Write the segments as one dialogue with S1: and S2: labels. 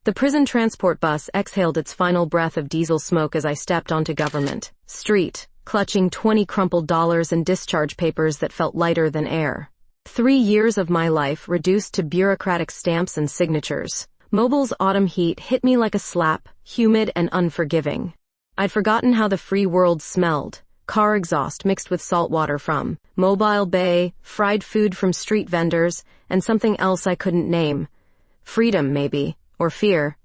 S1: The prison transport bus exhaled its final breath of diesel smoke as I stepped onto Government Street, clutching 20 crumpled dollars and discharge papers that felt lighter than air. 3 years of my life reduced to bureaucratic stamps and signatures. Mobile's autumn heat hit me like a slap, humid and unforgiving. I'd forgotten how the free world smelled. Car exhaust mixed with salt water from Mobile Bay, fried food from street vendors, and something else I couldn't name. Freedom, maybe. Or fear.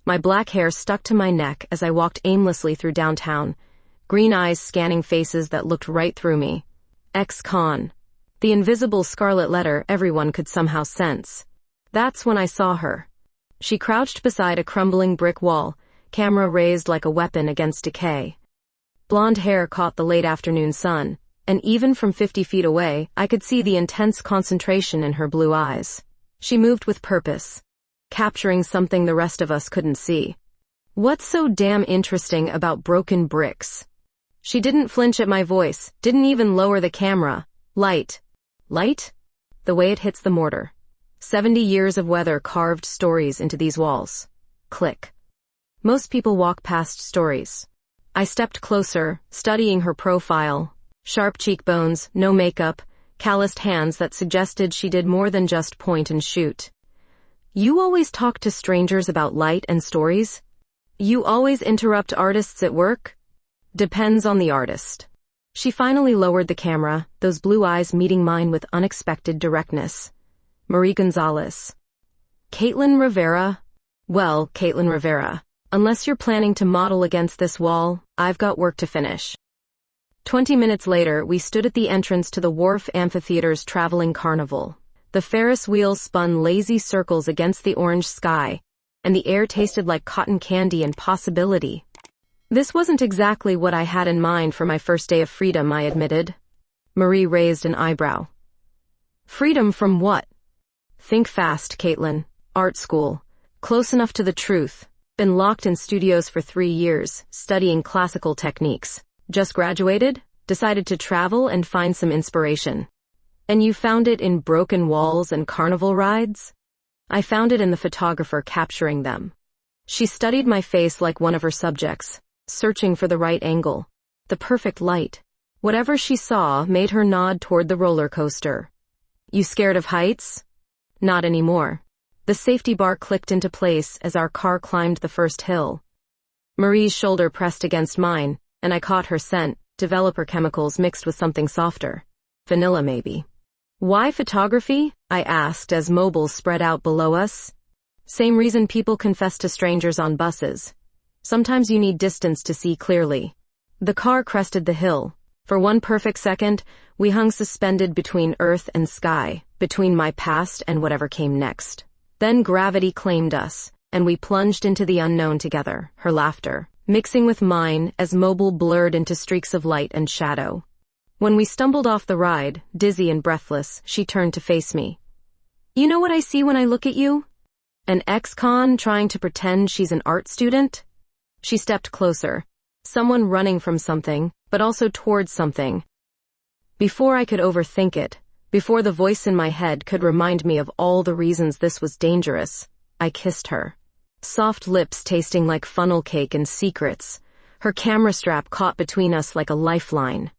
S1: My black hair stuck to my neck as I walked aimlessly through downtown, green eyes scanning faces that looked right through me. Ex-con. The invisible scarlet letter everyone could somehow sense. That's when I saw her. She crouched beside a crumbling brick wall, camera raised like a weapon against decay. Blonde hair caught the late afternoon sun, and even from 50 feet away, I could see the intense concentration in her blue eyes. She moved with purpose, capturing something the rest of us couldn't see. What's so damn interesting about broken bricks? She didn't flinch at my voice, didn't even lower the camera. Light. Light? The way it hits the mortar. 70 years of weather carved stories into these walls. Click. Most people walk past stories. I stepped closer, studying her profile. Sharp cheekbones, no makeup, calloused hands that suggested she did more than just point and shoot. You always talk to strangers about light and stories? You always interrupt artists at work? Depends on the artist. She finally lowered the camera, those blue eyes meeting mine with unexpected directness. Marie Gonzalez. Caitlin Rivera? Well, Caitlin Rivera. Unless you're planning to model against this wall, I've got work to finish. 20 minutes later, we stood at the entrance to the Wharf Amphitheater's traveling carnival. The Ferris wheels spun lazy circles against the orange sky, and the air tasted like cotton candy and possibility. This wasn't exactly what I had in mind for my first day of freedom, I admitted. Marie raised an eyebrow. Freedom from what? Think fast, Caitlin. Art school. Close enough to the truth. Been locked in studios for 3 years, studying classical techniques. Just graduated? Decided to travel and find some inspiration. And you found it in broken walls and carnival rides? I found it in the photographer capturing them. She studied my face like one of her subjects, searching for the right angle, the perfect light. Whatever she saw made her nod toward the roller coaster. You scared of heights? Not anymore. The safety bar clicked into place as our car climbed the first hill. Marie's shoulder pressed against mine, and I caught her scent, developer chemicals mixed with something softer. Vanilla, maybe. Why photography? I asked as mobiles spread out below us. Same reason people confess to strangers on buses. Sometimes you need distance to see clearly. The car crested the hill. For one perfect second, we hung suspended between earth and sky, between my past and whatever came next. Then gravity claimed us, and we plunged into the unknown together, her laughter, mixing with mine as mobile blurred into streaks of light and shadow. When we stumbled off the ride, dizzy and breathless, she turned to face me. You know what I see when I look at you? An ex-con trying to pretend she's an art student? She stepped closer. Someone running from something, but also towards something. Before I could overthink it, before the voice in my head could remind me of all the reasons this was dangerous, I kissed her. Soft lips tasting like funnel cake and secrets, her camera strap caught between us like a lifeline.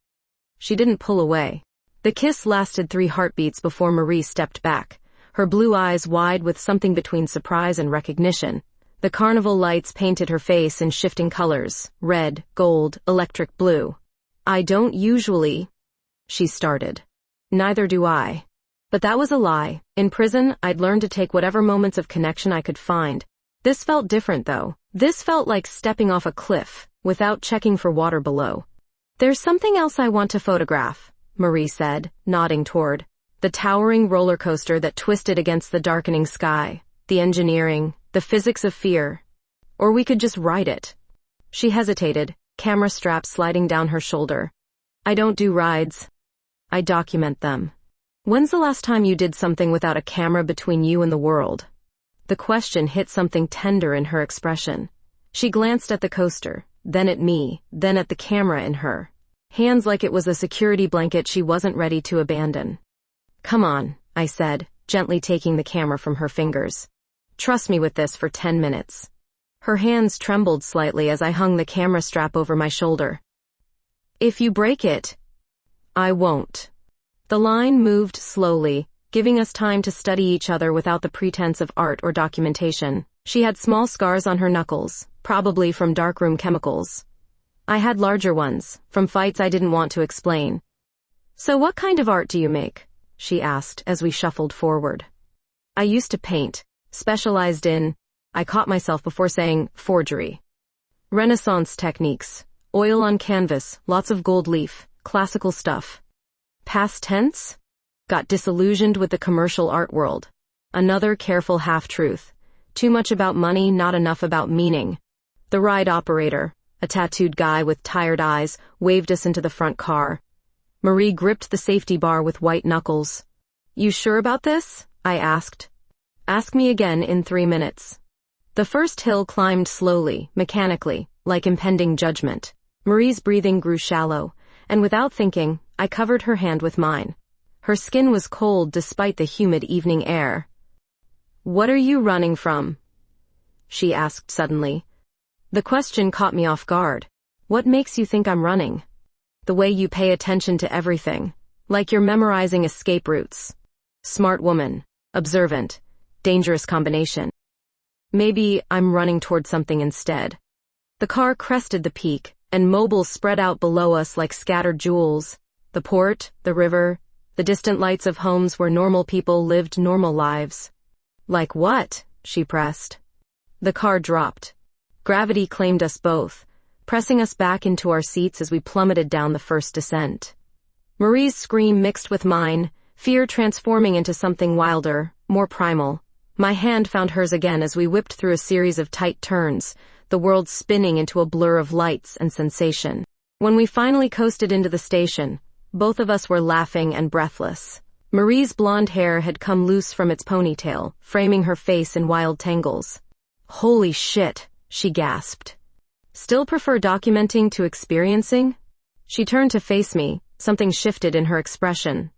S1: She didn't pull away. The kiss lasted 3 heartbeats before Marie stepped back, her blue eyes wide with something between surprise and recognition. The carnival lights painted her face in shifting colors, red, gold, electric blue. I don't usually, she started. Neither do I. But that was a lie. In prison, I'd learned to take whatever moments of connection I could find. This felt different, though. This felt like stepping off a cliff, without checking for water below. There's something else I want to photograph, Marie said, nodding toward the towering roller coaster that twisted against the darkening sky, the engineering, the physics of fear. Or we could just ride it. She hesitated, camera strap sliding down her shoulder. I don't do rides. I document them. When's the last time you did something without a camera between you and the world? The question hit something tender in her expression. She glanced at the coaster, then at me, then at the camera in her. Hands like it was a security blanket she wasn't ready to abandon. Come on, I said, gently taking the camera from her fingers. Trust me with this for 10 minutes. Her hands trembled slightly as I hung the camera strap over my shoulder. If you break it, I won't. The line moved slowly, giving us time to study each other without the pretense of art or documentation. She had small scars on her knuckles, probably from darkroom chemicals. I had larger ones, from fights I didn't want to explain. So what kind of art do you make? She asked as we shuffled forward. I used to paint, specialized in, I caught myself before saying, forgery. Renaissance techniques, oil on canvas, lots of gold leaf, classical stuff. Past tense? Got disillusioned with the commercial art world. Another careful half-truth. Too much about money, not enough about meaning. The ride operator, a tattooed guy with tired eyes, waved us into the front car. Marie gripped the safety bar with white knuckles. You sure about this? I asked. Ask me again in 3 minutes. The first hill climbed slowly, mechanically, like impending judgment. Marie's breathing grew shallow, and without thinking, I covered her hand with mine. Her skin was cold despite the humid evening air. What are you running from? She asked suddenly. The question caught me off guard. What makes you think I'm running? The way you pay attention to everything, like you're memorizing escape routes. Smart woman, observant, dangerous combination. Maybe I'm running toward something instead. The car crested the peak, and mobiles spread out below us like scattered jewels. The port, the river, the distant lights of homes where normal people lived normal lives. Like what? She pressed. The car dropped. Gravity claimed us both, pressing us back into our seats as we plummeted down the first descent. Marie's scream mixed with mine, fear transforming into something wilder, more primal. My hand found hers again as we whipped through a series of tight turns, the world spinning into a blur of lights and sensation. When we finally coasted into the station, both of us were laughing and breathless. Marie's blonde hair had come loose from its ponytail, framing her face in wild tangles. Holy shit, she gasped. Still prefer documenting to experiencing? She turned to face me, something shifted in her expression.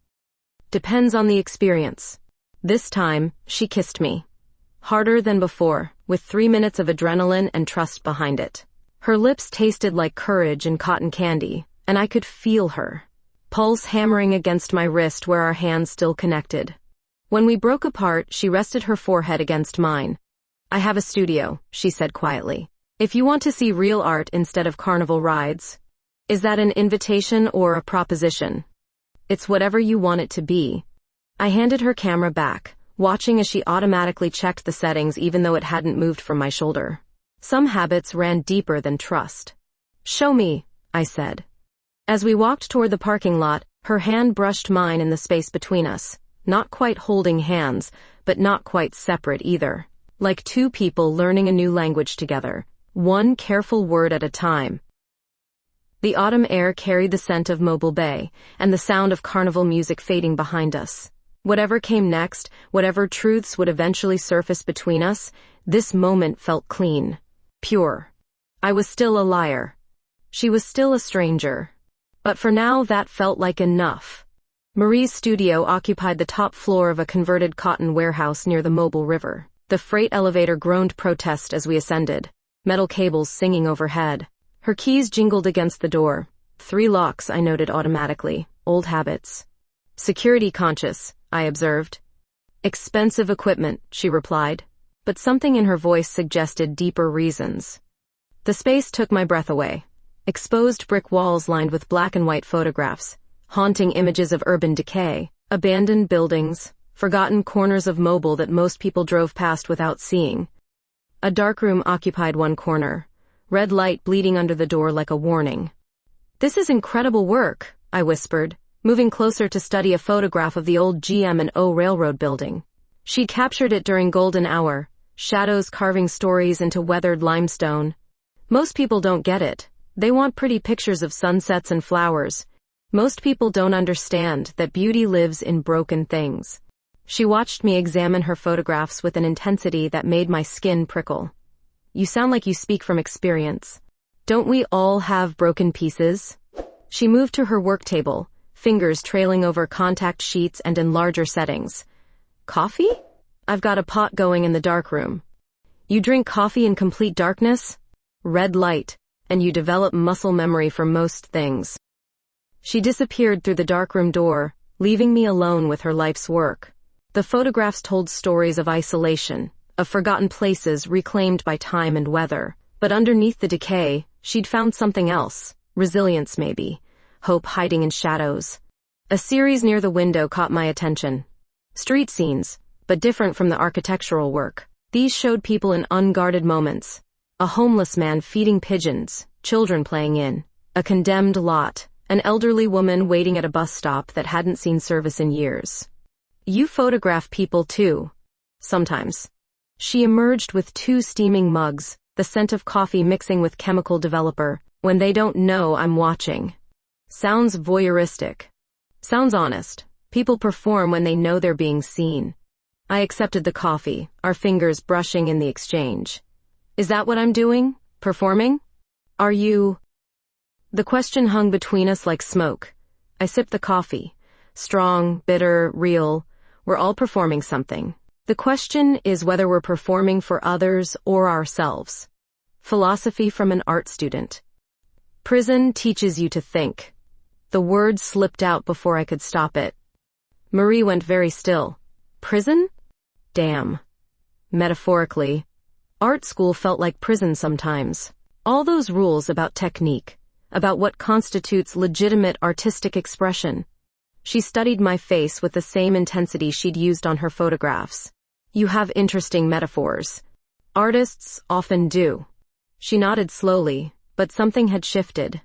S1: Depends on the experience. This time, she kissed me. Harder than before, with 3 minutes of adrenaline and trust behind it. Her lips tasted like courage and cotton candy, and I could feel her. Pulse hammering against my wrist where our hands still connected. When we broke apart, she rested her forehead against mine. I have a studio, she said quietly. If you want to see real art instead of carnival rides. Is that an invitation or a proposition? It's whatever you want it to be. I handed her camera back, watching as she automatically checked the settings even though it hadn't moved from my shoulder. Some habits ran deeper than trust. Show me, I said. As we walked toward the parking lot, her hand brushed mine in the space between us, not quite holding hands, but not quite separate either. Like two people learning a new language together, one careful word at a time. The autumn air carried the scent of Mobile Bay, and the sound of carnival music fading behind us. Whatever came next, whatever truths would eventually surface between us, this moment felt clean, pure. I was still a liar. She was still a stranger. But for now that felt like enough. Marie's studio occupied the top floor of a converted cotton warehouse near the Mobile River. The freight elevator groaned protest as we ascended, metal cables singing overhead. Her keys jingled against the door. 3 locks, I noted automatically. Old habits. Security conscious, I observed. Expensive equipment, she replied. But something in her voice suggested deeper reasons. The space took my breath away. Exposed brick walls lined with black and white photographs, haunting images of urban decay, abandoned buildings, forgotten corners of Mobile that most people drove past without seeing. A darkroom occupied one corner, red light bleeding under the door like a warning. This is incredible work, I whispered, moving closer to study a photograph of the old GM&O railroad building. She'd captured it during golden hour, shadows carving stories into weathered limestone. Most people don't get it. They want pretty pictures of sunsets and flowers. Most people don't understand that beauty lives in broken things. She watched me examine her photographs with an intensity that made my skin prickle. You sound like you speak from experience. Don't we all have broken pieces? She moved to her work table, fingers trailing over contact sheets and in larger settings. Coffee? I've got a pot going in the darkroom. You drink coffee in complete darkness? Red light, and you develop muscle memory for most things. She disappeared through the darkroom door, leaving me alone with her life's work. The photographs told stories of isolation, of forgotten places reclaimed by time and weather. But underneath the decay, she'd found something else. Resilience, maybe. Hope hiding in shadows. A series near the window caught my attention. Street scenes, but different from the architectural work. These showed people in unguarded moments. A homeless man feeding pigeons, children playing in, a condemned lot, an elderly woman waiting at a bus stop that hadn't seen service in years. You photograph people too. Sometimes. She emerged with 2 steaming mugs, the scent of coffee mixing with chemical developer, when they don't know I'm watching. Sounds voyeuristic. Sounds honest. People perform when they know they're being seen. I accepted the coffee, our fingers brushing in the exchange. Is that what I'm doing? Performing? Are you? The question hung between us like smoke. I sipped the coffee. Strong, bitter, real. We're all performing something. The question is whether we're performing for others or ourselves. Philosophy from an art student. Prison teaches you to think. The word slipped out before I could stop it. Marie went very still. Prison? Damn. Metaphorically, art school felt like prison sometimes. All those rules about technique, about what constitutes legitimate artistic expression. She studied my face with the same intensity she'd used on her photographs. You have interesting metaphors. Artists often do. She nodded slowly, but something had shifted.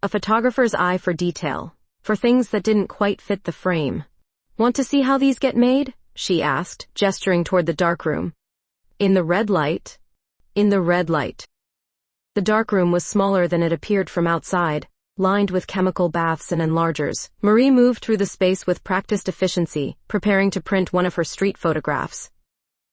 S1: A photographer's eye for detail, for things that didn't quite fit the frame. Want to see how these get made? She asked, gesturing toward the darkroom. In the red light? In the red light. The darkroom was smaller than it appeared from outside, lined with chemical baths and enlargers. Marie moved through the space with practiced efficiency, preparing to print one of her street photographs.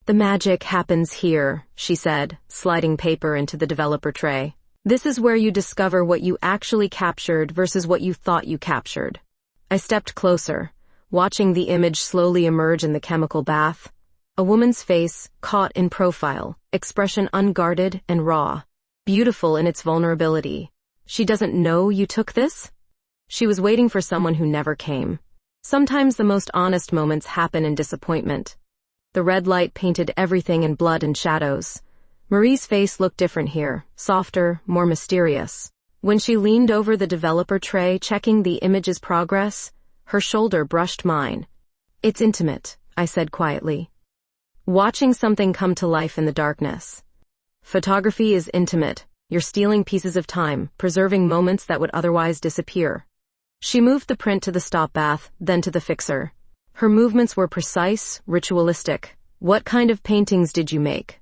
S1: The magic happens here, she said, sliding paper into the developer tray. This is where you discover what you actually captured versus what you thought you captured. I stepped closer, watching the image slowly emerge in the chemical bath. A woman's face, caught in profile, expression unguarded and raw. Beautiful in its vulnerability. She doesn't know you took this? She was waiting for someone who never came. Sometimes the most honest moments happen in disappointment. The red light painted everything in blood and shadows. Marie's face looked different here, softer, more mysterious. When she leaned over the developer tray, checking the image's progress, her shoulder brushed mine. It's intimate, I said quietly. Watching something come to life in the darkness. Photography is intimate. You're stealing pieces of time, preserving moments that would otherwise disappear. She moved the print to the stop bath, then to the fixer. Her movements were precise, ritualistic. What kind of paintings did you make?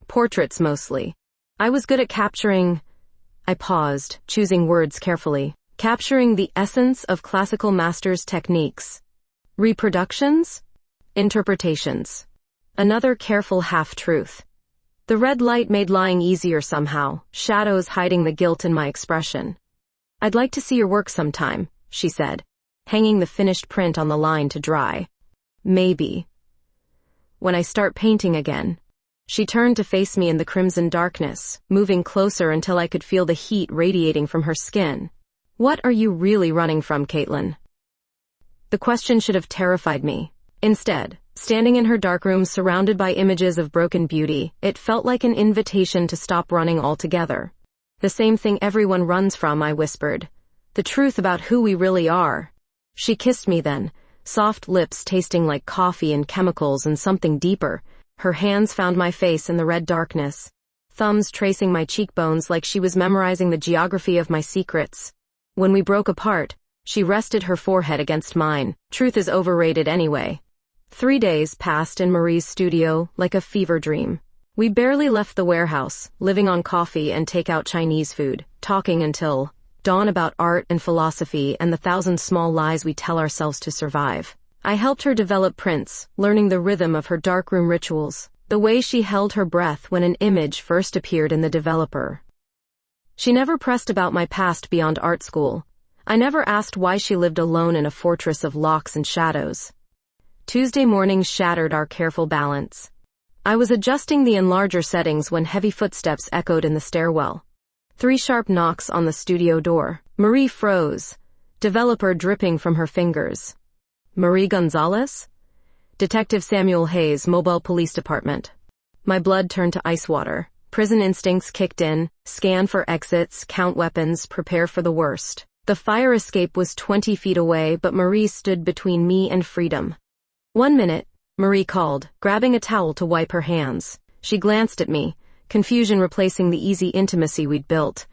S1: Portraits mostly. I was good at capturing... I paused, choosing words carefully. Capturing the essence of classical masters' techniques. Reproductions? Interpretations. Another careful half-truth. The red light made lying easier somehow, shadows hiding the guilt in my expression. I'd like to see your work sometime, she said, hanging the finished print on the line to dry. Maybe. When I start painting again. She turned to face me in the crimson darkness, moving closer until I could feel the heat radiating from her skin. What are you really running from, Caitlin? The question should have terrified me. Instead, standing in her darkroom surrounded by images of broken beauty, it felt like an invitation to stop running altogether. The same thing everyone runs from, I whispered. The truth about who we really are. She kissed me then, soft lips tasting like coffee and chemicals and something deeper. Her hands found my face in the red darkness, thumbs tracing my cheekbones like she was memorizing the geography of my secrets. When we broke apart, she rested her forehead against mine. Truth is overrated anyway. 3 days passed in Marie's studio like a fever dream. We barely left the warehouse, living on coffee and takeout Chinese food, talking until dawn about art and philosophy and the 1,000 small lies we tell ourselves to survive. I helped her develop prints, learning the rhythm of her darkroom rituals, the way she held her breath when an image first appeared in the developer. She never pressed about my past beyond art school. I never asked why she lived alone in a fortress of locks and shadows. Tuesday mornings shattered our careful balance. I was adjusting the enlarger settings when heavy footsteps echoed in the stairwell. 3 sharp knocks on the studio door. Marie froze, developer dripping from her fingers. Marie Gonzalez? Detective Samuel Hayes, Mobile Police Department. My blood turned to ice water. Prison instincts kicked in, scan for exits, count weapons, prepare for the worst. The fire escape was 20 feet away, but Marie stood between me and freedom. 1 minute, Marie called, grabbing a towel to wipe her hands. She glanced at me, confusion replacing the easy intimacy we'd built.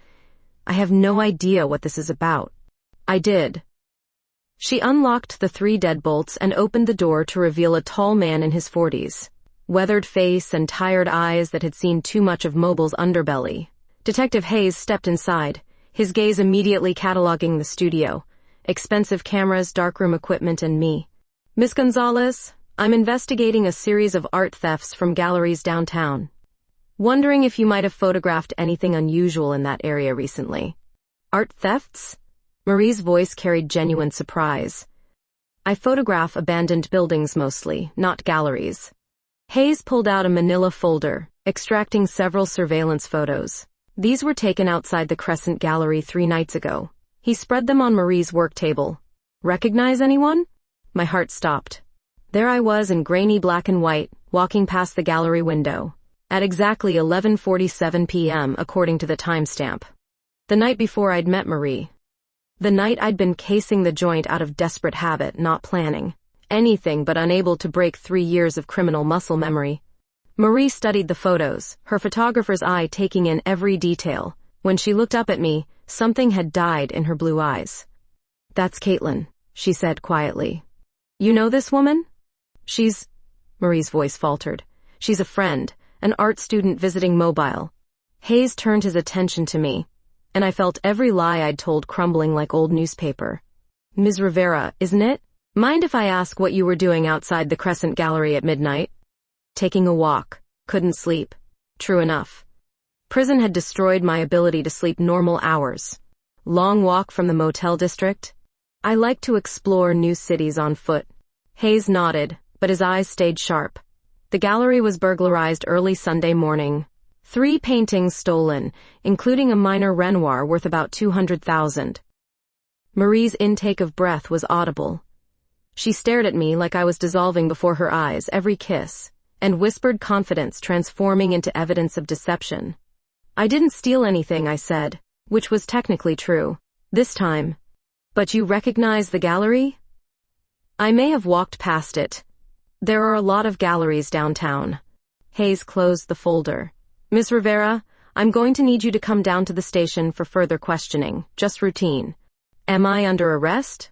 S1: I have no idea what this is about. I did. She unlocked the 3 deadbolts and opened the door to reveal a tall man in his 40s. Weathered face and tired eyes that had seen too much of Mobile's underbelly. Detective Hayes stepped inside, his gaze immediately cataloging the studio. Expensive cameras, darkroom equipment, and me. Miss Gonzalez, I'm investigating a series of art thefts from galleries downtown. Wondering if you might have photographed anything unusual in that area recently. Art thefts? Marie's voice carried genuine surprise. I photograph abandoned buildings mostly, not galleries. Hayes pulled out a manila folder, extracting several surveillance photos. These were taken outside the Crescent Gallery 3 nights ago. He spread them on Marie's work table. Recognize anyone? My heart stopped. There I was in grainy black and white, walking past the gallery window. At exactly 11:47 p.m. according to the timestamp. The night before I'd met Marie. The night I'd been casing the joint out of desperate habit, not planning anything but unable to break 3 years of criminal muscle memory. Marie studied the photos, her photographer's eye taking in every detail. When she looked up at me, something had died in her blue eyes. That's Caitlin, she said quietly. You know this woman? Marie's voice faltered. She's a friend, an art student visiting Mobile. Hayes turned his attention to me, and I felt every lie I'd told crumbling like old newspaper. Ms. Rivera, isn't it? Mind if I ask what you were doing outside the Crescent Gallery at midnight? Taking a walk. Couldn't sleep. True enough. Prison had destroyed my ability to sleep normal hours. Long walk from the motel district? I like to explore new cities on foot. Hayes nodded, but his eyes stayed sharp. The gallery was burglarized early Sunday morning. 3 paintings stolen, including a minor Renoir worth about $200,000. Marie's intake of breath was audible. She stared at me like I was dissolving before her eyes, every kiss, and whispered confidence transforming into evidence of deception. I didn't steal anything, I said, which was technically true. This time. But you recognize the gallery? I may have walked past it. There are a lot of galleries downtown. Hayes closed the folder. Ms. Rivera, I'm going to need you to come down to the station for further questioning, just routine. Am I under arrest?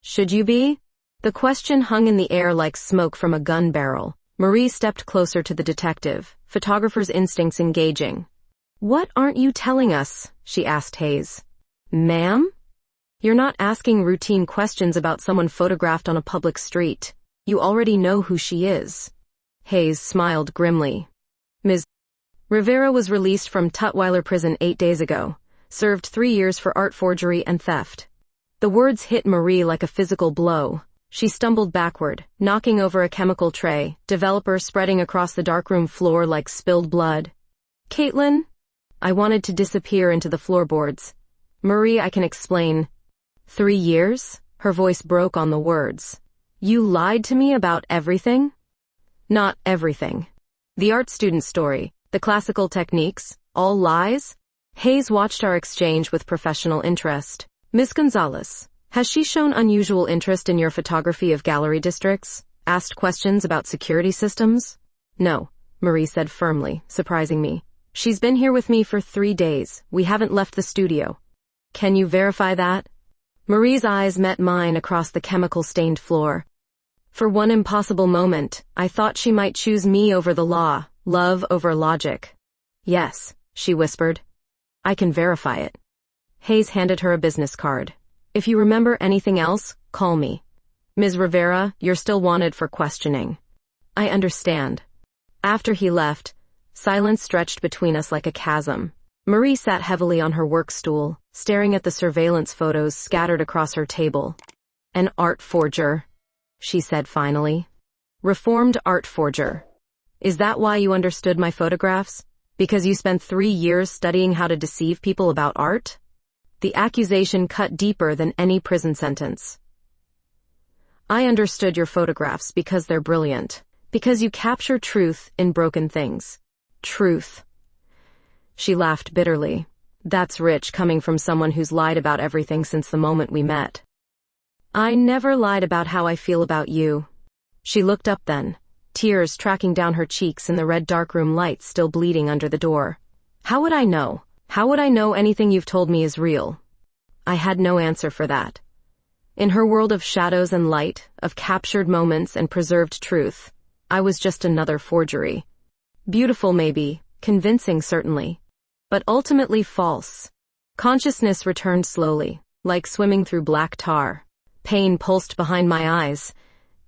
S1: Should you be? The question hung in the air like smoke from a gun barrel. Marie stepped closer to the detective, photographer's instincts engaging. What aren't you telling us? She asked Hayes. Ma'am? You're not asking routine questions about someone photographed on a public street. You already know who she is. Hayes smiled grimly. Ms. Rivera was released from Tutwiler Prison 8 days ago, served 3 years for art forgery and theft. The words hit Marie like a physical blow. She stumbled backward, knocking over a chemical tray, developer spreading across the darkroom floor like spilled blood. Caitlin? I wanted to disappear into the floorboards. Marie, I can explain. 3 years? Her voice broke on the words. You lied to me about everything? Not everything. The art student story, the classical techniques, all lies? Hayes watched our exchange with professional interest. Miss Gonzalez, has she shown unusual interest in your photography of gallery districts? Asked questions about security systems? No, Marie said firmly, surprising me. She's been here with me for 3 days. We haven't left the studio. Can you verify that? Marie's eyes met mine across the chemical-stained floor. For one impossible moment, I thought she might choose me over the law, love over logic. Yes, she whispered. I can verify it. Hayes handed her a business card. If you remember anything else, call me. Ms. Rivera, you're still wanted for questioning. I understand. After he left, silence stretched between us like a chasm. Marie sat heavily on her work stool, staring at the surveillance photos scattered across her table. An art forger, she said finally. Reformed art forger. Is that why you understood my photographs? Because you spent 3 years studying how to deceive people about art? The accusation cut deeper than any prison sentence. I understood your photographs because they're brilliant. Because you capture truth in broken things. Truth. She laughed bitterly. That's rich coming from someone who's lied about everything since the moment we met. I never lied about how I feel about you. She looked up then, tears tracking down her cheeks in the red darkroom light still bleeding under the door. How would I know? How would I know anything you've told me is real? I had no answer for that. In her world of shadows and light, of captured moments and preserved truth, I was just another forgery. Beautiful maybe, convincing certainly, but ultimately false. Consciousness returned slowly, like swimming through black tar. Pain pulsed behind my eyes,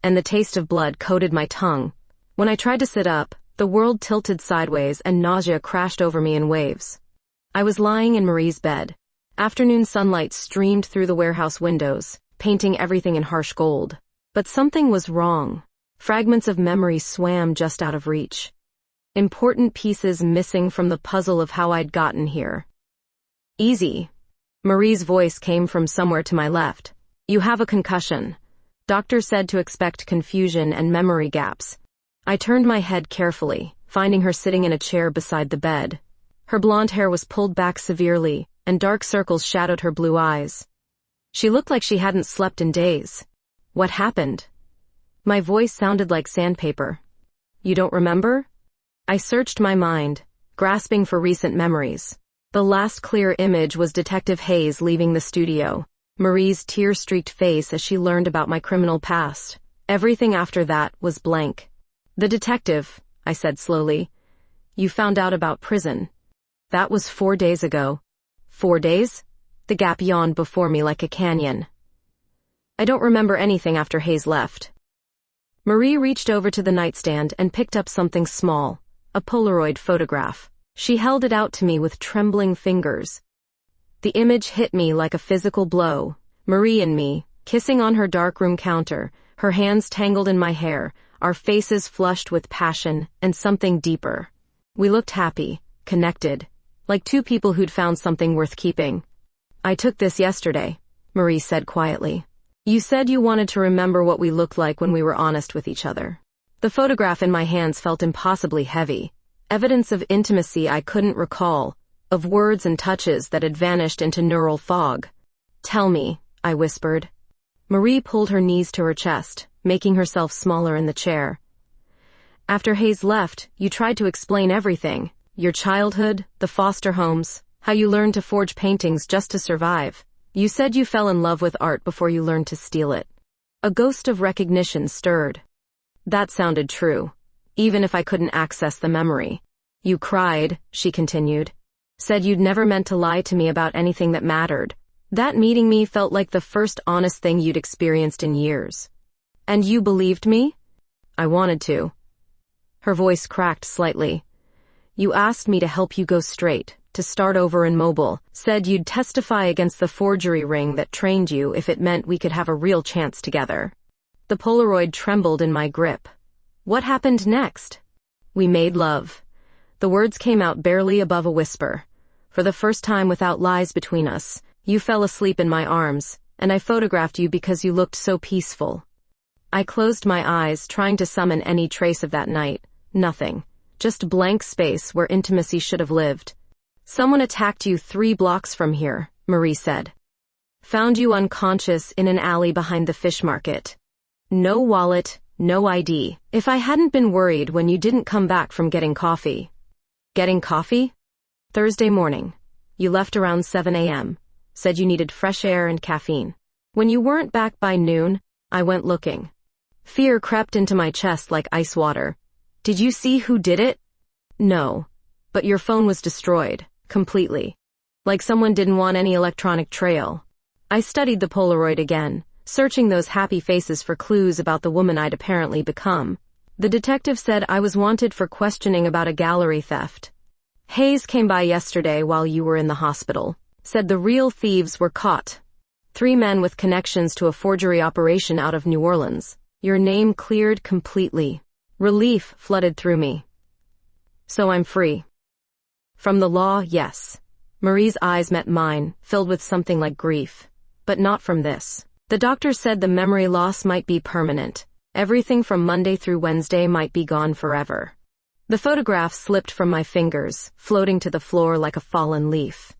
S1: and the taste of blood coated my tongue. When I tried to sit up, the world tilted sideways and nausea crashed over me in waves. I was lying in Marie's bed. Afternoon sunlight streamed through the warehouse windows, painting everything in harsh gold. But something was wrong. Fragments of memory swam just out of reach. Important pieces missing from the puzzle of how I'd gotten here. Easy. Marie's voice came from somewhere to my left. You have a concussion. Doctor said to expect confusion and memory gaps. I turned my head carefully, finding her sitting in a chair beside the bed. Her blonde hair was pulled back severely, and dark circles shadowed her blue eyes. She looked like she hadn't slept in days. What happened? My voice sounded like sandpaper. You don't remember? I searched my mind, grasping for recent memories. The last clear image was Detective Hayes leaving the studio, Marie's tear-streaked face as she learned about my criminal past. Everything after that was blank. The detective, I said slowly. You found out about prison. That was 4 days ago. 4 days? The gap yawned before me like a canyon. I don't remember anything after Hayes left. Marie reached over to the nightstand and picked up something small, a Polaroid photograph. She held it out to me with trembling fingers. The image hit me like a physical blow. Marie and me, kissing on her darkroom counter, her hands tangled in my hair, our faces flushed with passion and something deeper. We looked happy, connected, like two people who'd found something worth keeping. I took this yesterday, Marie said quietly. You said you wanted to remember what we looked like when we were honest with each other. The photograph in my hands felt impossibly heavy. Evidence of intimacy I couldn't recall, of words and touches that had vanished into neural fog. Tell me, I whispered. Marie pulled her knees to her chest, making herself smaller in the chair. After Hayes left, you tried to explain everything. Your childhood, the foster homes, how you learned to forge paintings just to survive. You said you fell in love with art before you learned to steal it. A ghost of recognition stirred. That sounded true, even if I couldn't access the memory. You cried, she continued. Said you'd never meant to lie to me about anything that mattered. That meeting me felt like the first honest thing you'd experienced in years. And you believed me? I wanted to. Her voice cracked slightly. You asked me to help you go straight, to start over in Mobile, said you'd testify against the forgery ring that trained you if it meant we could have a real chance together. The Polaroid trembled in my grip. What happened next? We made love. The words came out barely above a whisper. For the first time without lies between us, you fell asleep in my arms, and I photographed you because you looked so peaceful. I closed my eyes, trying to summon any trace of that night. Nothing. Just blank space where intimacy should have lived. Someone attacked you 3 blocks from here, Marie said. Found you unconscious in an alley behind the fish market. No wallet, no ID. If I hadn't been worried when you didn't come back from getting coffee. Getting coffee? Thursday morning. You left around 7 a.m. Said you needed fresh air and caffeine. When you weren't back by noon, I went looking. Fear crept into my chest like ice water. Did you see who did it? No. But your phone was destroyed, completely. Like someone didn't want any electronic trail. I studied the Polaroid again, searching those happy faces for clues about the woman I'd apparently become. The detective said I was wanted for questioning about a gallery theft. Hayes came by yesterday while you were in the hospital. Said the real thieves were caught. 3 men with connections to a forgery operation out of New Orleans. Your name cleared completely. Relief flooded through me. So I'm free. From the law, yes. Marie's eyes met mine, filled with something like grief. But not from this. The doctor said the memory loss might be permanent. Everything from Monday through Wednesday might be gone forever. The photograph slipped from my fingers, floating to the floor like a fallen leaf.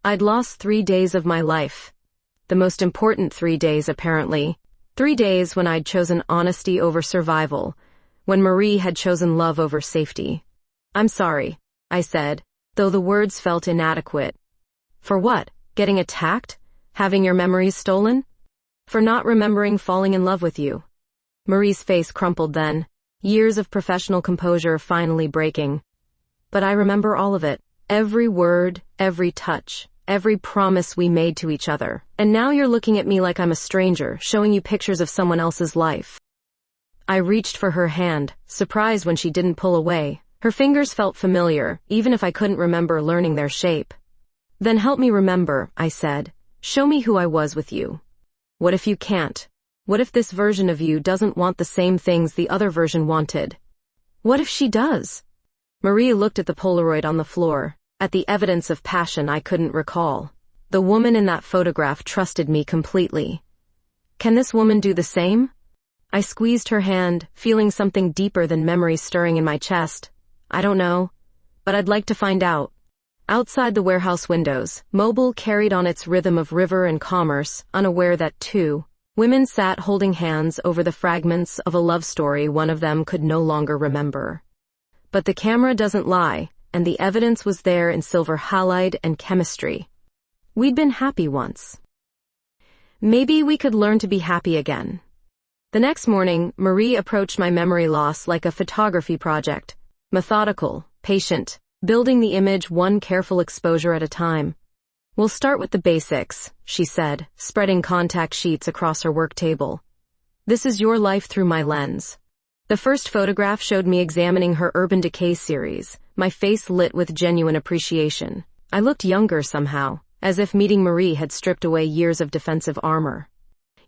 S1: I'd lost 3 days of my life. The most important 3 days, apparently. 3 days when I'd chosen honesty over survival, when Marie had chosen love over safety. I'm sorry, I said, though the words felt inadequate. For what? Getting attacked? Having your memories stolen? For not remembering falling in love with you. Marie's face crumpled then, years of professional composure finally breaking. But I remember all of it. Every word, every touch, every promise we made to each other. And now you're looking at me like I'm a stranger, showing you pictures of someone else's life. I reached for her hand, surprised when she didn't pull away. Her fingers felt familiar, even if I couldn't remember learning their shape. Then help me remember, I said. Show me who I was with you. What if you can't? What if this version of you doesn't want the same things the other version wanted? What if she does? Marie looked at the Polaroid on the floor, at the evidence of passion I couldn't recall. The woman in that photograph trusted me completely. Can this woman do the same? I squeezed her hand, feeling something deeper than memory stirring in my chest. I don't know, but I'd like to find out. Outside the warehouse windows, Mobile carried on its rhythm of river and commerce, unaware that two women sat holding hands over the fragments of a love story one of them could no longer remember. But the camera doesn't lie, and the evidence was there in silver halide and chemistry. We'd been happy once. Maybe we could learn to be happy again. The next morning, Marie approached my memory loss like a photography project. Methodical, patient, building the image one careful exposure at a time. We'll start with the basics, she said, spreading contact sheets across her work table. This is your life through my lens. The first photograph showed me examining her Urban Decay series, my face lit with genuine appreciation. I looked younger somehow, as if meeting Marie had stripped away years of defensive armor.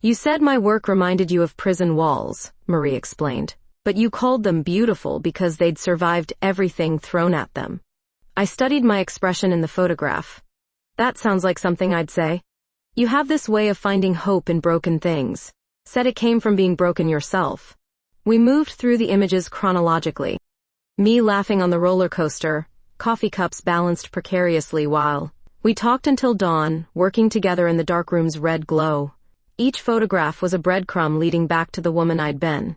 S1: You said my work reminded you of prison walls, Marie explained, but you called them beautiful because they'd survived everything thrown at them. I studied my expression in the photograph. That sounds like something I'd say. You have this way of finding hope in broken things. Said it came from being broken yourself. We moved through the images chronologically. Me laughing on the roller coaster, coffee cups balanced precariously while we talked until dawn, working together in the darkroom's red glow. Each photograph was a breadcrumb leading back to the woman I'd been.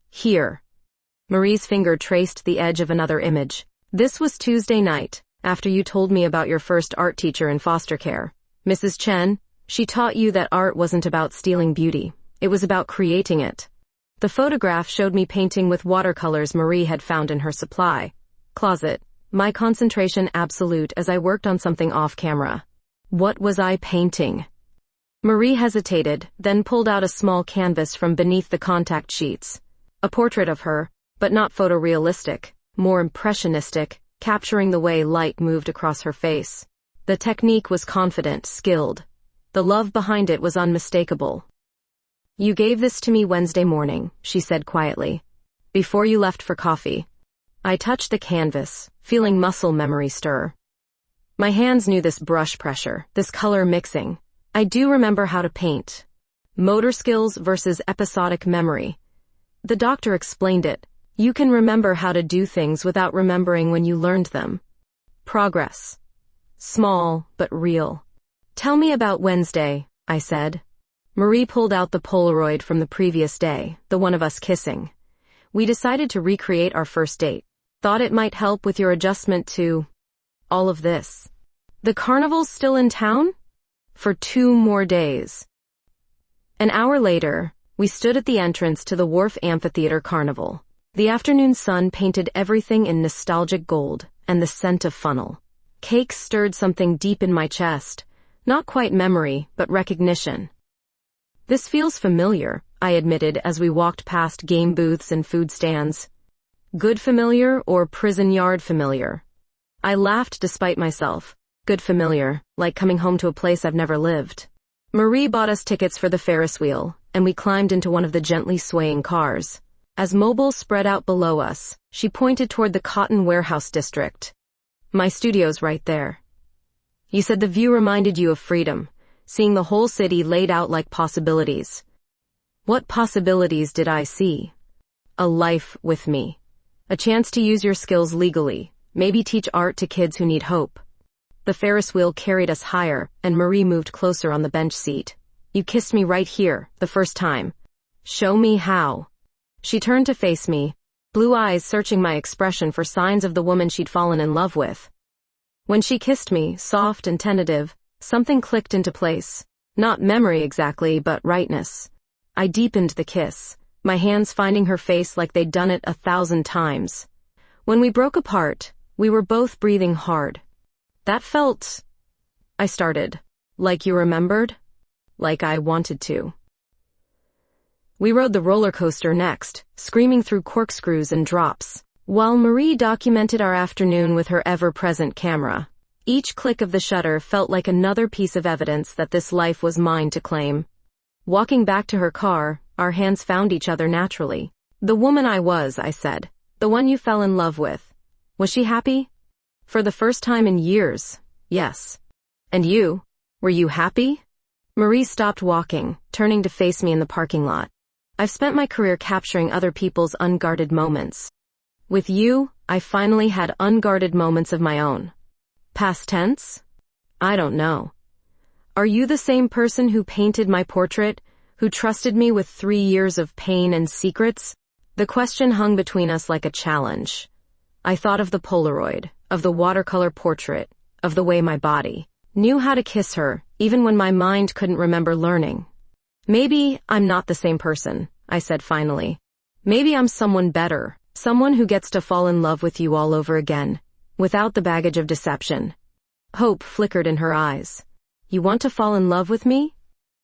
S1: Here. Marie's finger traced the edge of another image. This was Tuesday night, after you told me about your first art teacher in foster care. Mrs. Chen, she taught you that art wasn't about stealing beauty. It was about creating it. The photograph showed me painting with watercolors Marie had found in her supply closet, my concentration absolute as I worked on something off camera. What was I painting? Marie hesitated, then pulled out a small canvas from beneath the contact sheets. A portrait of her, but not photorealistic, more impressionistic, capturing the way light moved across her face. The technique was confident, skilled. The love behind it was unmistakable. You gave this to me Wednesday morning, she said quietly, before you left for coffee. I touched the canvas, feeling muscle memory stir. My hands knew this brush pressure, this color mixing. I do remember how to paint. Motor skills versus episodic memory. The doctor explained it. You can remember how to do things without remembering when you learned them. Progress. Small, but real. Tell me about Wednesday, I said. Marie pulled out the Polaroid from the previous day, the one of us kissing. We decided to recreate our first date. Thought it might help with your adjustment to all of this. The carnival's still in town? For 2 more days. An hour later, we stood at the entrance to the Wharf Amphitheater Carnival. The afternoon sun painted everything in nostalgic gold, and the scent of funnel cakes stirred something deep in my chest. Not quite memory, but recognition. This feels familiar, I admitted as we walked past game booths and food stands. Good familiar or prison yard familiar? I laughed despite myself. Good familiar, like coming home to a place I've never lived. Marie bought us tickets for the Ferris wheel, and we climbed into one of the gently swaying cars. As Mobile spread out below us, she pointed toward the cotton warehouse district. My studio's right there. You said the view reminded you of freedom, seeing the whole city laid out like possibilities. What possibilities did I see? A life with me. A chance to use your skills legally, maybe teach art to kids who need hope. The Ferris wheel carried us higher, and Marie moved closer on the bench seat. You kissed me right here, the first time. Show me how. She turned to face me, blue eyes searching my expression for signs of the woman she'd fallen in love with. When she kissed me, soft and tentative, something clicked into place. Not memory exactly, but rightness. I deepened the kiss, my hands finding her face like they'd done it 1,000 times. When we broke apart, we were both breathing hard. That felt... I started. Like you remembered? Like I wanted to. We rode the roller coaster next, screaming through corkscrews and drops, while Marie documented our afternoon with her ever-present camera. Each click of the shutter felt like another piece of evidence that this life was mine to claim. Walking back to her car, our hands found each other naturally. The woman I was, I said. The one you fell in love with. Was she happy? For the first time in years, yes. And you? Were you happy? Marie stopped walking, turning to face me in the parking lot. I've spent my career capturing other people's unguarded moments. With you, I finally had unguarded moments of my own. Past tense? I don't know. Are you the same person who painted my portrait, who trusted me with 3 years of pain and secrets? The question hung between us like a challenge. I thought of the Polaroid, of the watercolor portrait, of the way my body knew how to kiss her, even when my mind couldn't remember learning. Maybe I'm not the same person, I said finally. Maybe I'm someone better, someone who gets to fall in love with you all over again, without the baggage of deception. Hope flickered in her eyes. You want to fall in love with me?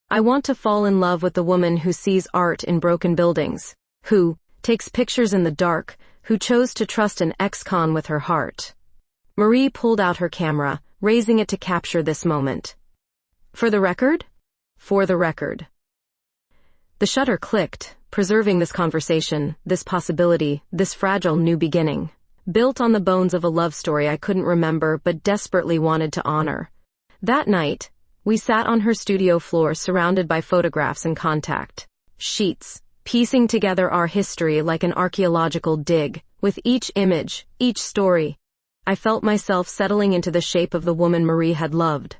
S1: I want to fall in love with the woman who sees art in broken buildings, who takes pictures in the dark, who chose to trust an ex-con with her heart. Marie pulled out her camera, raising it to capture this moment. For the record? For the record. The shutter clicked, preserving this conversation, this possibility, this fragile new beginning. Built on the bones of a love story I couldn't remember but desperately wanted to honor. That night, we sat on her studio floor surrounded by photographs and contact sheets, piecing together our history like an archaeological dig. With each image, each story, I felt myself settling into the shape of the woman Marie had loved.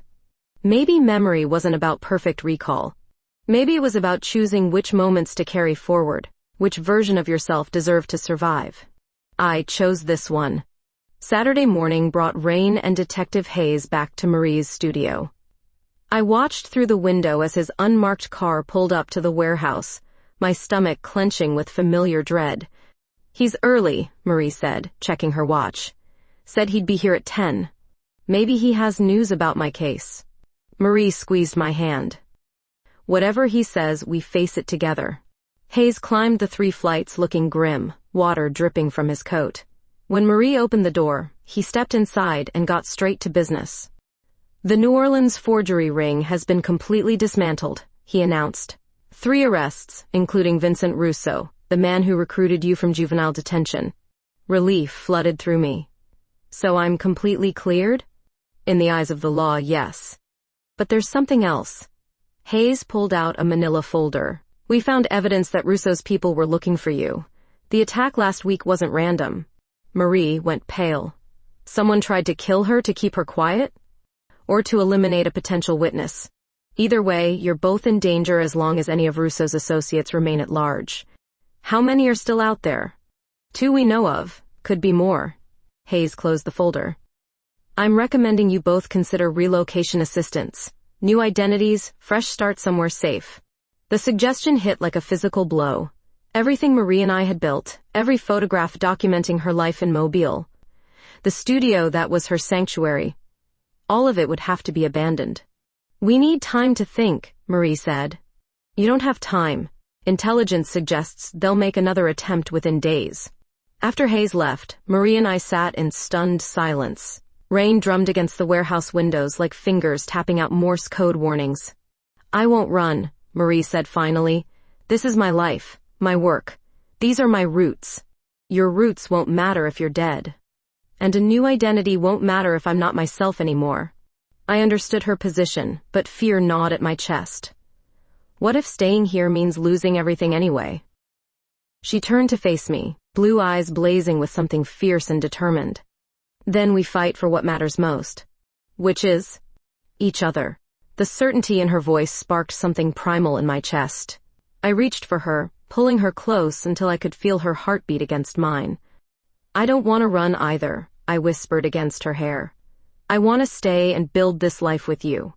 S1: Maybe memory wasn't about perfect recall. Maybe it was about choosing which moments to carry forward, which version of yourself deserved to survive. I chose this one. Saturday morning brought Rain and Detective Hayes back to Marie's studio. I watched through the window as his unmarked car pulled up to the warehouse, my stomach clenching with familiar dread. He's early, Marie said, checking her watch. Said he'd be here at 10. Maybe he has news about my case. Marie squeezed my hand. Whatever he says, we face it together. Hayes climbed the 3 flights looking grim, water dripping from his coat. When Marie opened the door, he stepped inside and got straight to business. The New Orleans forgery ring has been completely dismantled, he announced. 3 arrests, including Vincent Russo, the man who recruited you from juvenile detention. Relief flooded through me. So I'm completely cleared? In the eyes of the law, yes. But there's something else. Hayes pulled out a manila folder. We found evidence that Russo's people were looking for you. The attack last week wasn't random. Marie went pale. Someone tried to kill her to keep her quiet? Or to eliminate a potential witness? Either way, you're both in danger as long as any of Russo's associates remain at large. How many are still out there? 2 we know of. Could be more. Hayes closed the folder. I'm recommending you both consider relocation assistance. New identities, fresh start somewhere safe. The suggestion hit like a physical blow. Everything Marie and I had built, every photograph documenting her life in Mobile, the studio that was her sanctuary, all of it would have to be abandoned. We need time to think, Marie said. You don't have time. Intelligence suggests they'll make another attempt within days. After Hayes left, Marie and I sat in stunned silence. Rain drummed against the warehouse windows like fingers tapping out Morse code warnings. I won't run, Marie said finally. This is my life, my work. These are my roots. Your roots won't matter if you're dead. And a new identity won't matter if I'm not myself anymore. I understood her position, but fear gnawed at my chest. What if staying here means losing everything anyway? She turned to face me, blue eyes blazing with something fierce and determined. Then we fight for what matters most. Which is? Each other. The certainty in her voice sparked something primal in my chest. I reached for her, pulling her close until I could feel her heartbeat against mine. I don't want to run either, I whispered against her hair. I want to stay and build this life with you.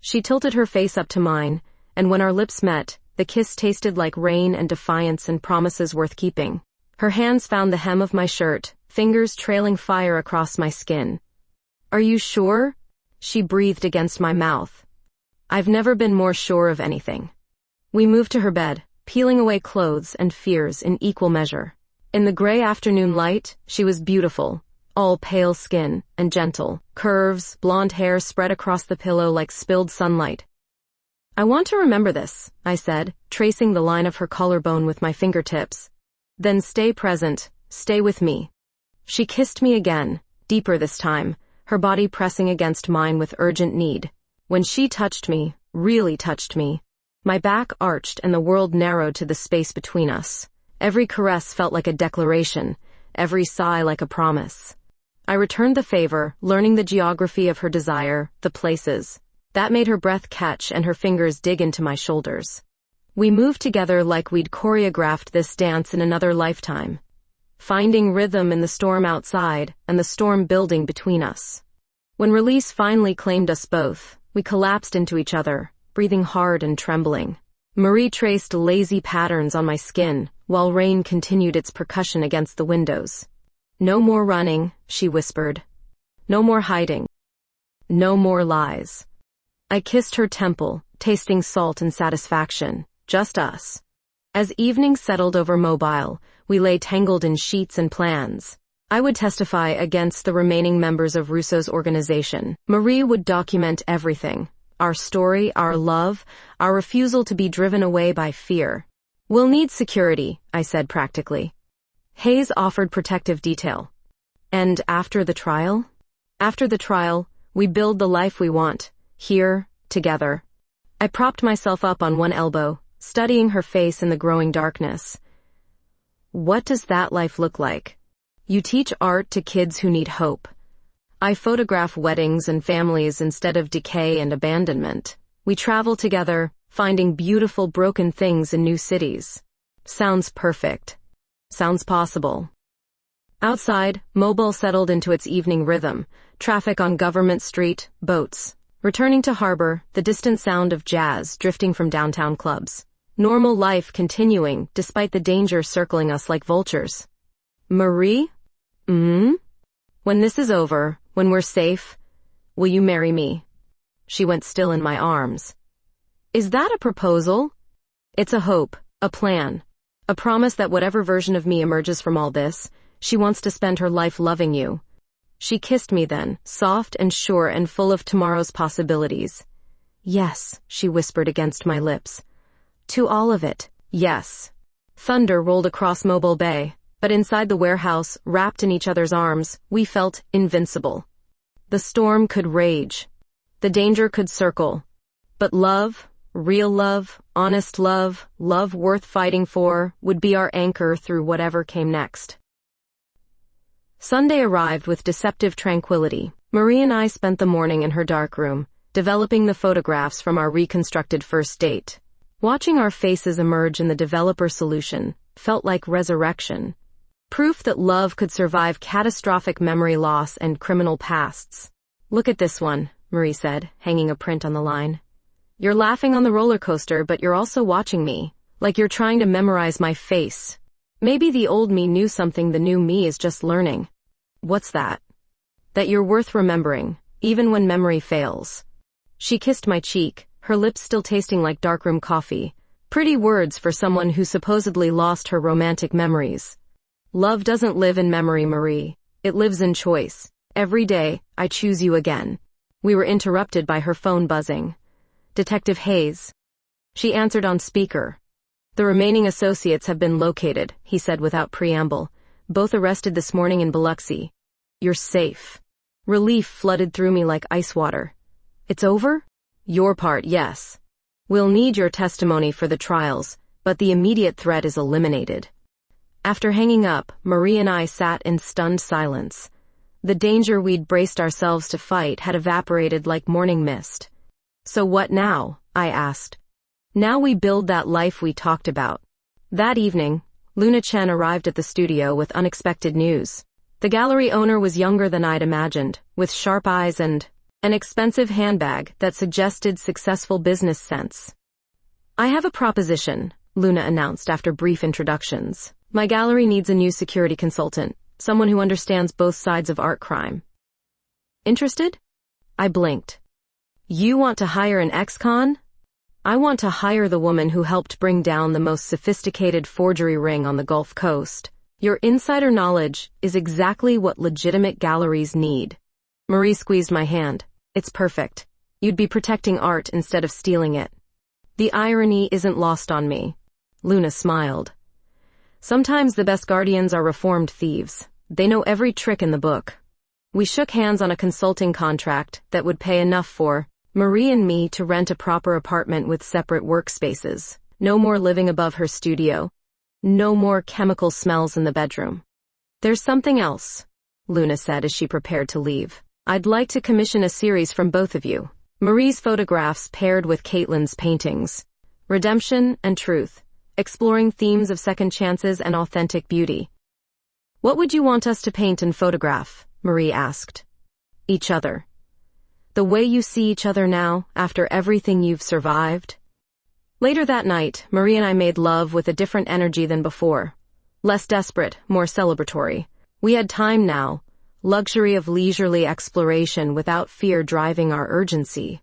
S1: She tilted her face up to mine, and when our lips met, the kiss tasted like rain and defiance and promises worth keeping. Her hands found the hem of my shirt, fingers trailing fire across my skin. Are you sure? She breathed against my mouth. I've never been more sure of anything. We moved to her bed, peeling away clothes and fears in equal measure. In the gray afternoon light, she was beautiful, all pale skin and gentle, curves, blonde hair spread across the pillow like spilled sunlight. I want to remember this, I said, tracing the line of her collarbone with my fingertips. Then stay present, stay with me. She kissed me again, deeper this time, her body pressing against mine with urgent need. When she touched me, really touched me, my back arched and the world narrowed to the space between us. Every caress felt like a declaration, every sigh like a promise. I returned the favor, learning the geography of her desire, the places. That made her breath catch and her fingers dig into my shoulders. We moved together like we'd choreographed this dance in another lifetime, finding rhythm in the storm outside and the storm building between us. When release finally claimed us both, we collapsed into each other, breathing hard and trembling. Marie traced lazy patterns on my skin, while rain continued its percussion against the windows. No more running, she whispered. No more hiding. No more lies. I kissed her temple, tasting salt and satisfaction. Just us. As evening settled over Mobile, we lay tangled in sheets and plans. I would testify against the remaining members of Russo's organization. Marie would document everything. Our story, our love, our refusal to be driven away by fear. We'll need security, I said practically. Hayes offered protective detail. And after the trial? After the trial, we build the life we want, here, together. I propped myself up on one elbow, studying her face in the growing darkness. What does that life look like? You teach art to kids who need hope. I photograph weddings and families instead of decay and abandonment. We travel together, finding beautiful broken things in new cities. Sounds perfect. Sounds possible. Outside, Mobile settled into its evening rhythm, traffic on Government Street, boats. Returning to harbor, the distant sound of jazz drifting from downtown clubs. Normal life continuing despite the danger circling us like vultures. Marie? When this is over, when we're safe, will you marry me? She went still in my arms. Is that a proposal? It's a hope, a plan, a promise that whatever version of me emerges from all this, she wants to spend her life loving you. She kissed me then, soft and sure and full of tomorrow's possibilities. Yes, she whispered against my lips. To all of it, yes. Thunder rolled across Mobile Bay, but inside the warehouse, wrapped in each other's arms, we felt invincible. The storm could rage. The danger could circle. But love, real love, honest love, love worth fighting for, would be our anchor through whatever came next. Sunday arrived with deceptive tranquility. Marie and I spent the morning in her dark room, developing the photographs from our reconstructed first date. Watching our faces emerge in the developer solution felt like resurrection. Proof that love could survive catastrophic memory loss and criminal pasts. Look at this one, Marie said, hanging a print on the line. You're laughing on the roller coaster, but you're also watching me, like you're trying to memorize my face. Maybe the old me knew something the new me is just learning. What's that? That you're worth remembering, even when memory fails. She kissed my cheek, her lips still tasting like darkroom coffee. Pretty words for someone who supposedly lost her romantic memories. Love doesn't live in memory, Marie. It lives in choice. Every day, I choose you again. We were interrupted by her phone buzzing. Detective Hayes, She answered on speaker. "The remaining associates have been located," he said without preamble. "Both arrested this morning in Biloxi. You're safe." Relief flooded through me like ice water. "It's over?" "Your part, yes. We'll need your testimony for the trials, but the immediate threat is eliminated." After hanging up, Marie and I sat in stunned silence. The danger we'd braced ourselves to fight had evaporated like morning mist. "So what now?" I asked. "Now we build that life we talked about." That evening, Luna Chen arrived at the studio with unexpected news. The gallery owner was younger than I'd imagined, with sharp eyes and an expensive handbag that suggested successful business sense. "I have a proposition," Luna announced after brief introductions. "My gallery needs a new security consultant, someone who understands both sides of art crime." "Interested?" I blinked. "You want to hire an ex-con?" "I want to hire the woman who helped bring down the most sophisticated forgery ring on the Gulf Coast. Your insider knowledge is exactly what legitimate galleries need." Marie squeezed my hand. "It's perfect. You'd be protecting art instead of stealing it." The irony isn't lost on me. Luna smiled. "Sometimes the best guardians are reformed thieves. They know every trick in the book." We shook hands on a consulting contract that would pay enough for Marie and me to rent a proper apartment with separate workspaces. No more living above her studio. No more chemical smells in the bedroom. "There's something else," Luna said as she prepared to leave. "I'd like to commission a series from both of you. Marie's photographs paired with Caitlin's paintings. Redemption and truth, exploring themes of second chances and authentic beauty." "What would you want us to paint and photograph?" Marie asked. "Each other. The way you see each other now, after everything you've survived." Later that night, Marie and I made love with a different energy than before. Less desperate, more celebratory. We had time now, luxury of leisurely exploration without fear driving our urgency.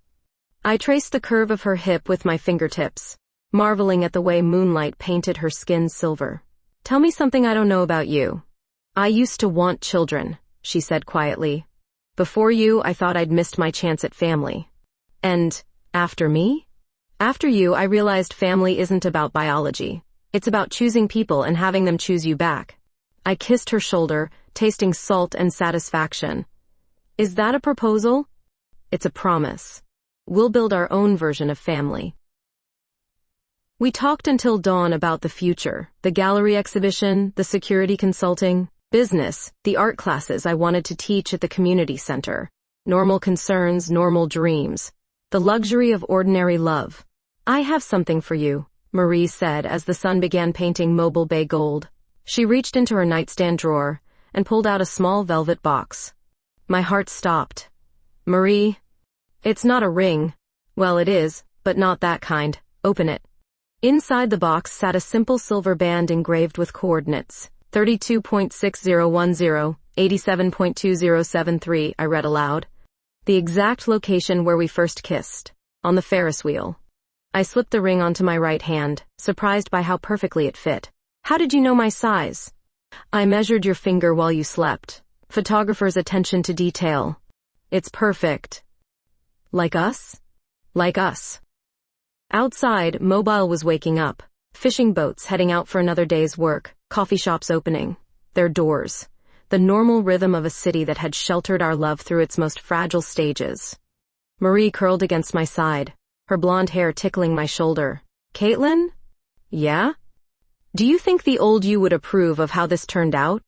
S1: I traced the curve of her hip with my fingertips, marveling at the way moonlight painted her skin silver. "Tell me something I don't know about you." "I used to want children," she said quietly. "Before you, I thought I'd missed my chance at family." "And after me?" "After you, I realized family isn't about biology. It's about choosing people and having them choose you back." I kissed her shoulder, tasting salt and satisfaction. "Is that a proposal?" "It's a promise. We'll build our own version of family." We talked until dawn about the future, the gallery exhibition, the security consulting, business, the art classes I wanted to teach at the community center. Normal concerns, normal dreams. The luxury of ordinary love. "I have something for you," Marie said as the sun began painting Mobile Bay gold. She reached into her nightstand drawer and pulled out a small velvet box. My heart stopped. "Marie, it's not a ring." "Well, it is, but not that kind. Open it." Inside the box sat a simple silver band engraved with coordinates. 32.6010, 87.2073, I read aloud. The exact location where we first kissed, on the Ferris wheel. I slipped the ring onto my right hand, surprised by how perfectly it fit. "How did you know my size?" "I measured your finger while you slept. Photographer's attention to detail. It's perfect." "Like us?" "Like us." Outside, Mobile was waking up. Fishing boats heading out for another day's work, coffee shops opening. Their doors. The normal rhythm of a city that had sheltered our love through its most fragile stages. Marie curled against my side, her blonde hair tickling my shoulder. "Caitlin?" "Yeah?" "Do you think the old you would approve of how this turned out?"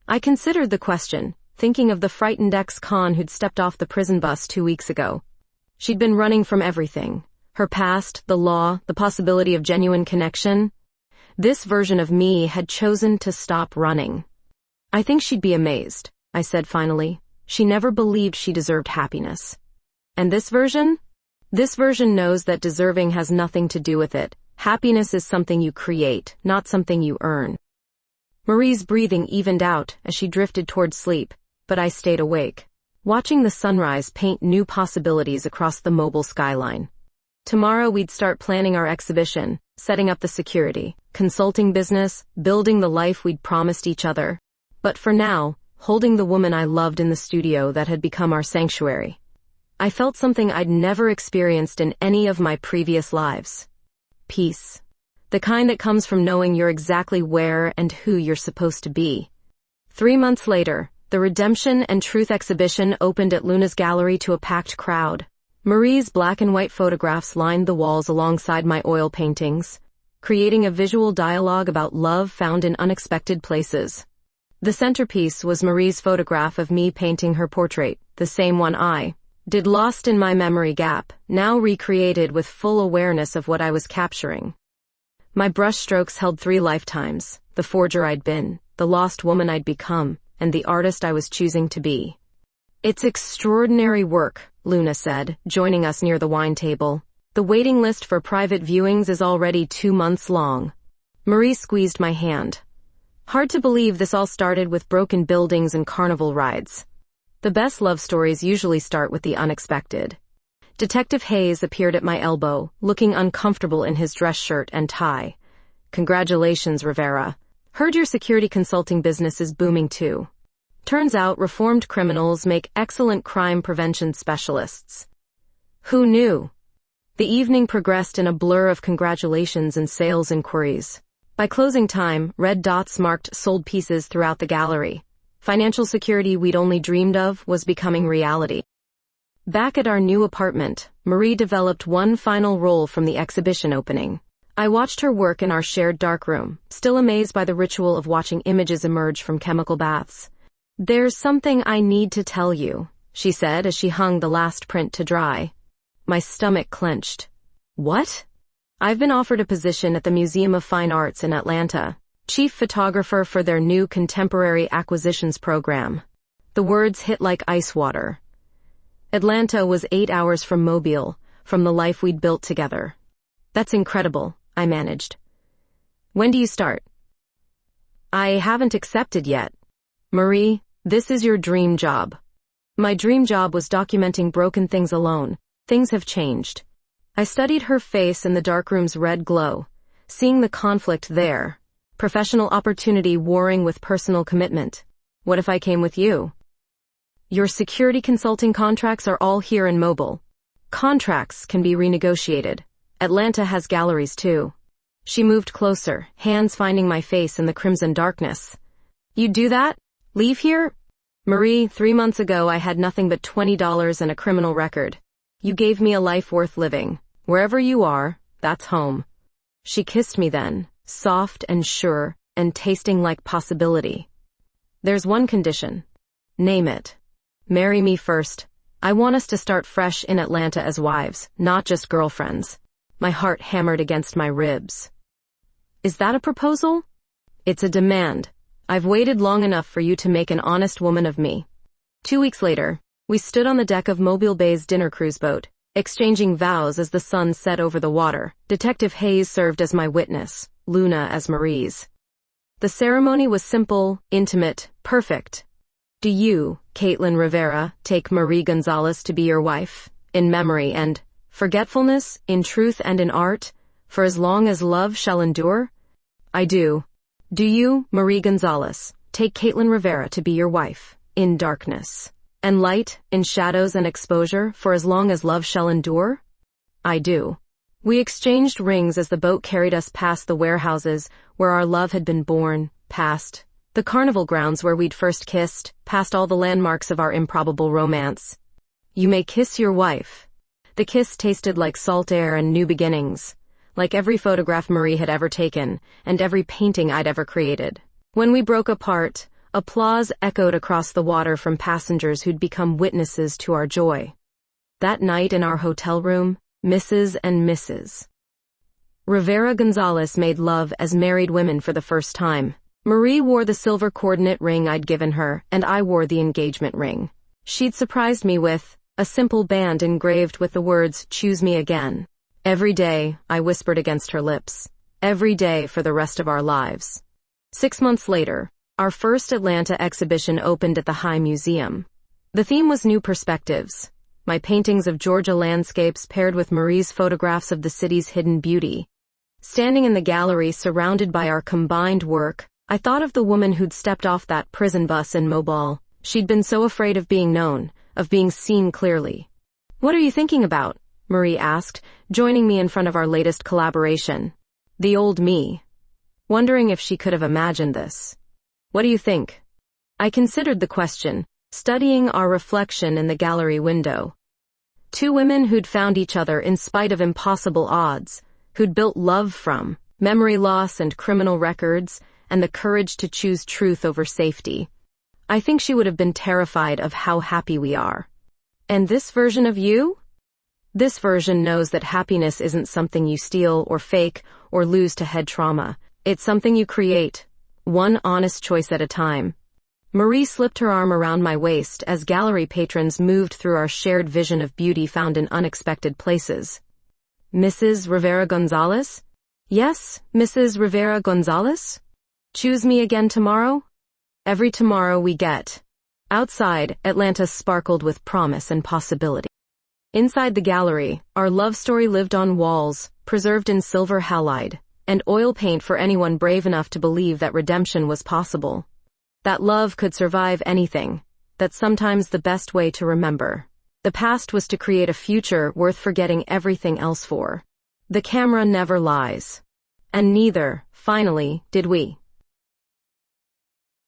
S1: I considered the question, thinking of the frightened ex-con who'd stepped off the prison bus 2 weeks ago. She'd been running from everything. Her past, the law, the possibility of genuine connection. This version of me had chosen to stop running. "I think she'd be amazed," I said finally. "She never believed she deserved happiness." "And this version?" "This version knows that deserving has nothing to do with it. Happiness is something you create, not something you earn." Marie's breathing evened out as she drifted toward sleep, but I stayed awake, watching the sunrise paint new possibilities across the Mobile skyline. Tomorrow we'd start planning our exhibition, setting up the security, consulting business, building the life we'd promised each other. But for now, holding the woman I loved in the studio that had become our sanctuary. I felt something I'd never experienced in any of my previous lives. peace. The kind that comes from knowing you're exactly where and who you're supposed to be. 3 months later, the Redemption and Truth exhibition opened at Luna's gallery to a packed crowd. Marie's black and white photographs lined the walls alongside my oil paintings, creating a visual dialogue about love found in unexpected places. The centerpiece was Marie's photograph of me painting her portrait, the same one I did lost in my memory gap, now recreated with full awareness of what I was capturing. My brushstrokes held 3 lifetimes: the forger I'd been, the lost woman I'd become, and the artist I was choosing to be. "It's extraordinary work," Luna said, joining us near the wine table. "The waiting list for private viewings is already 2 months long." Marie squeezed my hand. "Hard to believe this all started with broken buildings and carnival rides. The best love stories usually start with the unexpected." Detective Hayes appeared at my elbow, looking uncomfortable in his dress shirt and tie. "Congratulations, Rivera. Heard your security consulting business is booming too. Turns out reformed criminals make excellent crime prevention specialists." Who knew? The evening progressed in a blur of congratulations and sales inquiries. By closing time, red dots marked sold pieces throughout the gallery. Financial security we'd only dreamed of was becoming reality. Back at our new apartment, Marie developed one final role from the exhibition opening. I watched her work in our shared darkroom, still amazed by the ritual of watching images emerge from chemical baths. "There's something I need to tell you," she said as she hung the last print to dry. My stomach clenched. "What?" "I've been offered a position at the Museum of Fine Arts in Atlanta, chief photographer for their new contemporary acquisitions program." The words hit like ice water. Atlanta was 8 hours from Mobile, from the life we'd built together. "That's incredible," I managed. "When do you start?" "I haven't accepted yet." "Marie, this is your dream job." My dream job was documenting broken things alone. Things have changed. I studied her face in the darkroom's red glow, seeing the conflict there. Professional opportunity warring with personal commitment. What if I came with you? "Your security consulting contracts are all here in Mobile. Contracts can be renegotiated. Atlanta has galleries too." She moved closer, hands finding my face in the crimson darkness. "You'd do that? Leave here?" "Marie, 3 months ago I had nothing but $20 and a criminal record. You gave me a life worth living. Wherever you are, that's home." She kissed me then, soft and sure, and tasting like possibility. "There's one condition." "Name it." "Marry me first. I want us to start fresh in Atlanta as wives, not just girlfriends." My heart hammered against my ribs. "Is that a proposal?" "It's a demand. I've waited long enough for you to make an honest woman of me." 2 weeks later, we stood on the deck of Mobile Bay's dinner cruise boat, exchanging vows as the sun set over the water. Detective Hayes served as my witness, Luna as Marie's. The ceremony was simple, intimate, perfect. "Do you, Caitlin Rivera, take Marie Gonzalez to be your wife, in memory and forgetfulness, in truth and in art, for as long as love shall endure?" "I do." "Do you, Marie Gonzalez, take Caitlin Rivera to be your wife, in darkness and light, in shadows and exposure, for as long as love shall endure?" "I do." We exchanged rings as the boat carried us past the warehouses where our love had been born, past the carnival grounds where we'd first kissed, past all the landmarks of our improbable romance. "You may kiss your wife." The kiss tasted like salt air and new beginnings, like every photograph Marie had ever taken, and every painting I'd ever created. When we broke apart, applause echoed across the water from passengers who'd become witnesses to our joy. That night in our hotel room, Mrs. and Mrs. Rivera Gonzalez made love as married women for the first time. Marie wore the silver coordinate ring I'd given her, and I wore the engagement ring. She'd surprised me with a simple band engraved with the words, "Choose me again." Every day, I whispered against her lips. Every day for the rest of our lives. 6 months later, our first Atlanta exhibition opened at the High Museum. The theme was New Perspectives. My paintings of Georgia landscapes paired with Marie's photographs of the city's hidden beauty. Standing in the gallery surrounded by our combined work, I thought of the woman who'd stepped off that prison bus in Mobile. She'd been so afraid of being known, of being seen clearly. "What are you thinking about?" Marie asked, joining me in front of our latest collaboration. The old me. Wondering if she could have imagined this. What do you think? I considered the question, studying our reflection in the gallery window. Two women who'd found each other in spite of impossible odds, who'd built love from memory loss and criminal records, and the courage to choose truth over safety. I think she would have been terrified of how happy we are. And this version of you? This version knows that happiness isn't something you steal or fake or lose to head trauma. It's something you create, one honest choice at a time. Marie slipped her arm around my waist as gallery patrons moved through our shared vision of beauty found in unexpected places. Mrs. Rivera-Gonzalez? Yes, Mrs. Rivera-Gonzalez? Choose me again tomorrow? Every tomorrow we get. Outside, Atlanta sparkled with promise and possibility. Inside the gallery, our love story lived on walls, preserved in silver halide, and oil paint for anyone brave enough to believe that redemption was possible. That love could survive anything. That's sometimes the best way to remember. The past was to create a future worth forgetting everything else for. The camera never lies. And neither, finally, did we.